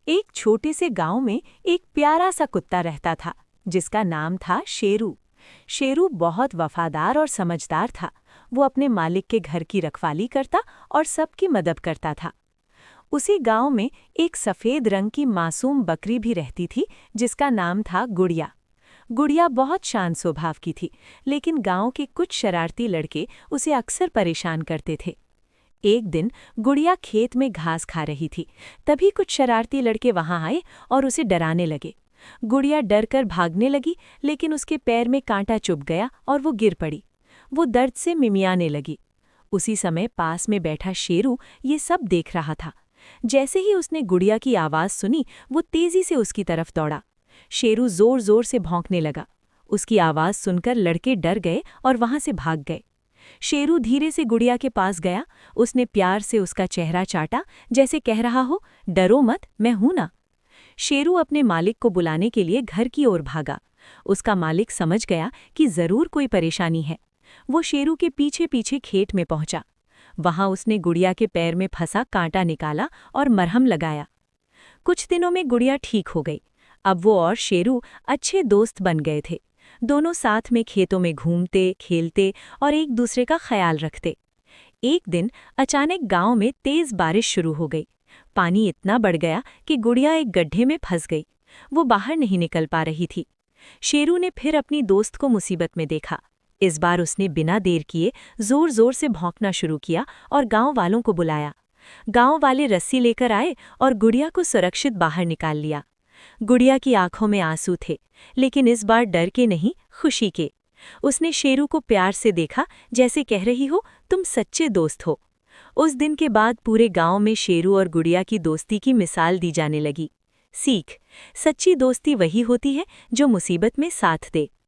एक छोटे से गांव में एक प्यारा सा कुत्ता रहता था जिसका नाम था शेरू। शेरू बहुत वफादार और समझदार था। वो अपने मालिक के घर की रखवाली करता और सबकी मदद करता था। उसी गांव में एक सफ़ेद रंग की मासूम बकरी भी रहती थी जिसका नाम था गुड़िया। गुड़िया बहुत शांत स्वभाव की थी, लेकिन गांव के कुछ शरारती लड़के उसे अक्सर परेशान करते थे। एक दिन गुड़िया खेत में घास खा रही थी, तभी कुछ शरारती लड़के वहां आए और उसे डराने लगे। गुड़िया डरकर भागने लगी, लेकिन उसके पैर में कांटा चुभ गया और वो गिर पड़ी। वो दर्द से मिमियाने लगी। उसी समय पास में बैठा शेरू ये सब देख रहा था। जैसे ही उसने गुड़िया की आवाज़ सुनी, वो तेजी से उसकी तरफ दौड़ा। शेरू जोर जोर से भौंकने लगा। उसकी आवाज़ सुनकर लड़के डर गए और वहां से भाग गए। शेरू धीरे से गुड़िया के पास गया। उसने प्यार से उसका चेहरा चाटा, जैसे कह रहा हो, डरो मत, मैं हूं ना। शेरू अपने मालिक को बुलाने के लिए घर की ओर भागा। उसका मालिक समझ गया कि जरूर कोई परेशानी है। वो शेरू के पीछे पीछे खेत में पहुंचा। वहां उसने गुड़िया के पैर में फंसा कांटा निकाला और मरहम लगाया। कुछ दिनों में गुड़िया ठीक हो गई। अब वो और शेरू अच्छे दोस्त बन गए थे। दोनों साथ में खेतों में घूमते, खेलते और एक दूसरे का ख्याल रखते। एक दिन अचानक गांव में तेज बारिश शुरू हो गई। पानी इतना बढ़ गया कि गुड़िया एक गड्ढे में फंस गई। वो बाहर नहीं निकल पा रही थी। शेरू ने फिर अपनी दोस्त को मुसीबत में देखा। इस बार उसने बिना देर किए जोर जोर से भौंकना शुरू किया और गांव वालों को बुलाया। गांव वाले रस्सी लेकर आए और गुड़िया को सुरक्षित बाहर निकाल लिया। गुड़िया की आंखों में आंसू थे, लेकिन इस बार डर के नहीं, खुशी के। उसने शेरू को प्यार से देखा, जैसे कह रही हो, तुम सच्चे दोस्त हो। उस दिन के बाद पूरे गांव में शेरू और गुड़िया की दोस्ती की मिसाल दी जाने लगी। सीख: सच्ची दोस्ती वही होती है जो मुसीबत में साथ दे।